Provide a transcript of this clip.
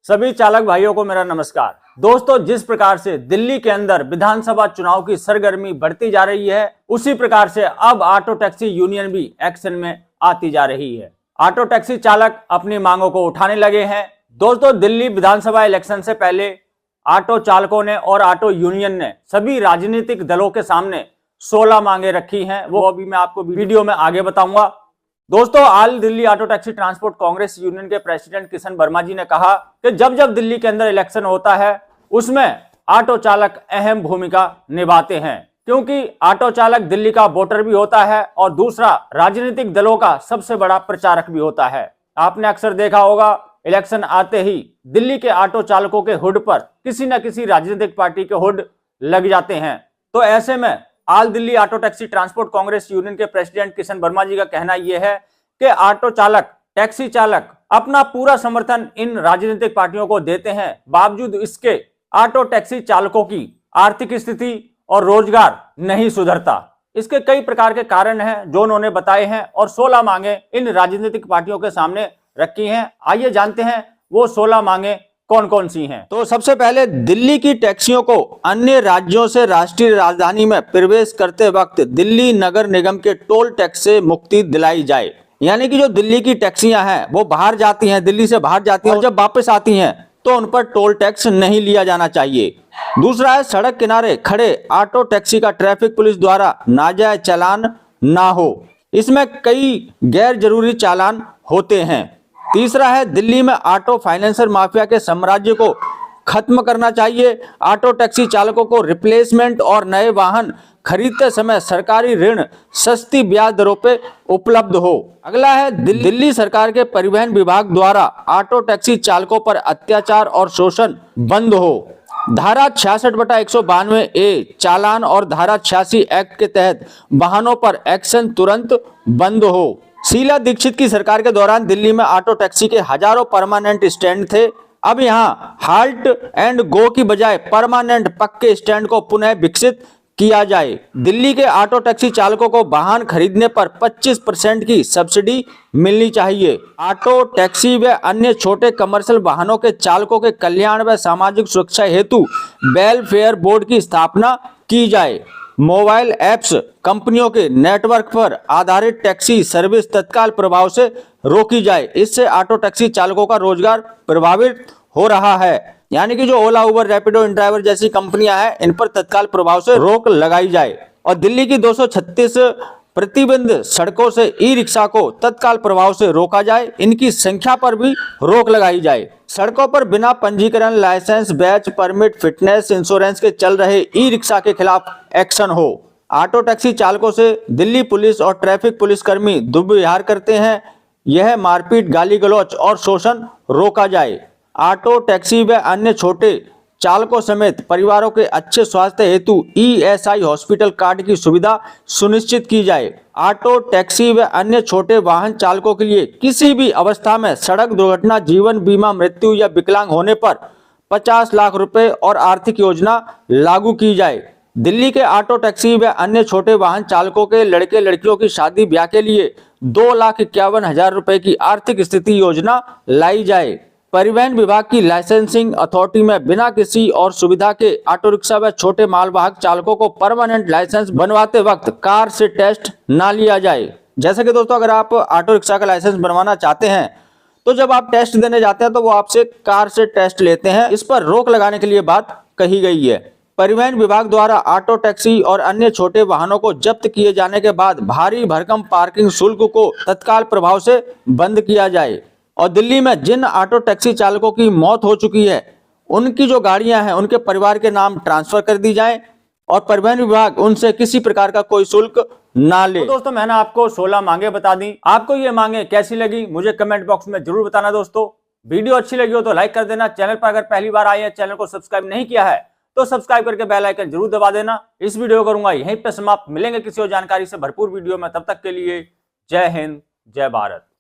सभी चालक भाइयों को मेरा नमस्कार। दोस्तों, जिस प्रकार से दिल्ली के अंदर विधानसभा चुनाव की सरगर्मी बढ़ती जा रही है, उसी प्रकार से अब ऑटो टैक्सी यूनियन भी एक्शन में आती जा रही है। ऑटो टैक्सी चालक अपनी मांगों को उठाने लगे हैं। दोस्तों, दिल्ली विधानसभा इलेक्शन से पहले ऑटो चालकों ने और ऑटो यूनियन ने सभी राजनीतिक दलों के सामने 16 मांगे रखी हैं। वो अभी मैं आपको वीडियो में आगे बताऊंगा। दोस्तों, all Delhi auto taxi transport Congress union के प्रेसिडेंट किशन वर्मा जी ने कहा कि जब जब दिल्ली के अंदर इलेक्शन होता है उसमें ऑटो चालक अहम भूमिका निभाते हैं, क्योंकि ऑटो चालक दिल्ली का वोटर भी होता है और दूसरा राजनीतिक दलों का सबसे बड़ा प्रचारक भी होता है। आपने अक्सर देखा होगा, इलेक्शन आते ही दिल्ली के ऑटो चालकों के हुड पर किसी न किसी राजनीतिक पार्टी के हुड लग जाते हैं। तो ऐसे में all Delhi auto taxi transport Congress union के प्रेसिडेंट किशन वर्मा जी का कहना यह है कि ऑटो चालक, टैक्सी चालक अपना पूरा समर्थन इन राजनीतिक पार्टियों को देते हैं। बावजूद इसके ऑटो टैक्सी चालकों की आर्थिक स्थिति और रोजगार नहीं सुधरता। इसके कई प्रकार के कारण हैं जो उन्होंने बताए हैं और 16 मांगे इन राजनीतिक पार्टियों के सामने रखी हैं। आइए जानते हैं वो 16 मांगे कौन कौन सी हैं। तो सबसे पहले, दिल्ली की टैक्सियों को अन्य राज्यों से राष्ट्रीय राजधानी में प्रवेश करते वक्त दिल्ली नगर निगम के टोल टैक्स से मुक्ति दिलाई जाए। यानी कि जो दिल्ली की टैक्सियां हैं वो बाहर जाती हैं, दिल्ली से बाहर जाती हैं और जब वापस आती हैं तो उन पर टोल टैक्स नहीं लिया जाना चाहिए। दूसरा है, सड़क किनारे खड़े ऑटो टैक्सी का ट्रैफिक पुलिस द्वारा नाजायज चालान ना हो। इसमें कई गैर जरूरी चालान होते हैं। तीसरा है, दिल्ली में ऑटो फाइनेंसर माफिया के साम्राज्य को खत्म करना चाहिए। ऑटो टैक्सी चालकों को रिप्लेसमेंट और नए वाहन खरीदते समय सरकारी ऋण सस्ती ब्याज दरों पे उपलब्ध हो। अगला है, दिल्ली सरकार के परिवहन विभाग द्वारा ऑटो टैक्सी चालकों पर अत्याचार और शोषण बंद हो। धारा 66/192A चालान और धारा 86 एक्ट के तहत वाहनों पर एक्शन तुरंत बंद हो। शीला दीक्षित की सरकार के दौरान दिल्ली में ऑटो टैक्सी के हजारों परमानेंट स्टैंड थे। अब यहां हाल्ट एंड गो की बजाय परमानेंट पक्के स्टैंड को पुनः विकसित किया जाए। दिल्ली के ऑटो टैक्सी चालकों को वाहन खरीदने पर 25% की सब्सिडी मिलनी चाहिए। ऑटो टैक्सी व अन्य छोटे कमर्शियल वाहनों के चालकों के कल्याण व सामाजिक सुरक्षा हेतु वेलफेयर बोर्ड की स्थापना की जाए। मोबाइल ऐप्स कंपनियों के नेटवर्क पर आधारित टैक्सी सर्विस तत्काल प्रभाव से रोकी जाए। इससे ऑटो टैक्सी चालकों का रोजगार प्रभावित हो रहा है। यानी कि जो ओला, उबर, रैपिडो, इनड्राइवर जैसी कंपनियां हैं, इन पर तत्काल प्रभाव से रोक लगाई जाए। और दिल्ली की 236 प्रतिबंध सड़कों से ई रिक्शा को तत्काल प्रभाव से रोका जाए। इनकी संख्या पर भी रोक लगाई जाए। सड़कों पर बिना पंजीकरण, licence, badge, permit, fitness, insurance के चल रहे ई रिक्शा के खिलाफ एक्शन हो। ऑटो टैक्सी चालकों से दिल्ली पुलिस और ट्रैफिक पुलिसकर्मी दुर्व्यवहार करते हैं, यह मारपीट, गाली गलौज और शोषण रोका जाए। ऑटो टैक्सी व अन्य छोटे चालकों समेत परिवारों के अच्छे स्वास्थ्य हेतु ESI हॉस्पिटल कार्ड की सुविधा सुनिश्चित की जाए। ऑटो टैक्सी व अन्य छोटे वाहन चालकों के लिए किसी भी अवस्था में सड़क दुर्घटना, जीवन बीमा, मृत्यु या विकलांग होने पर 50 लाख रुपए और आर्थिक योजना लागू की जाए। दिल्ली के ऑटो टैक्सी व अन्य छोटे वाहन चालकों के लड़के लड़कियों की शादी ब्याह के लिए 2,51,000 रुपए की आर्थिक स्थिति योजना लाई जाए। परिवहन विभाग की लाइसेंसिंग अथॉरिटी में बिना किसी और सुविधा के ऑटो रिक्शा व छोटे मालवाहक चालकों को परमानेंट लाइसेंस बनवाते वक्त कार से टेस्ट ना लिया जाए। जैसे कि दोस्तों, अगर आप ऑटो रिक्शा का लाइसेंस बनवाना चाहते हैं तो जब आप टेस्ट देने जाते हैं तो वो आपसे कार से टेस्ट लेते हैं। इस पर रोक लगाने के लिए बात कही गई है। परिवहन विभाग द्वारा ऑटो टैक्सी और अन्य छोटे वाहनों को जब्त किए जाने के बाद भारी भरकम पार्किंग शुल्क को तत्काल प्रभाव से बंद किया जाए। और दिल्ली में जिन ऑटो टैक्सी चालकों की मौत हो चुकी है, उनकी जो गाड़ियां हैं उनके परिवार के नाम ट्रांसफर कर दी जाए और परिवहन विभाग उनसे किसी प्रकार का कोई शुल्क ना ले। तो दोस्तों, मैंने आपको 16 मांगे बता दी। आपको ये मांगे कैसी लगी मुझे कमेंट बॉक्स में जरूर बताना। दोस्तों, वीडियो अच्छी लगी हो तो लाइक कर देना। चैनल पर अगर पहली बार आए हैं, चैनल को सब्सक्राइब नहीं किया है तो सब्सक्राइब करके बेल आइकन जरूर दबा देना। इस वीडियो करूंगा यहीं पे समाप्त। मिलेंगे किसी और जानकारी से भरपूर वीडियो में। तब तक के लिए जय हिंद, जय भारत।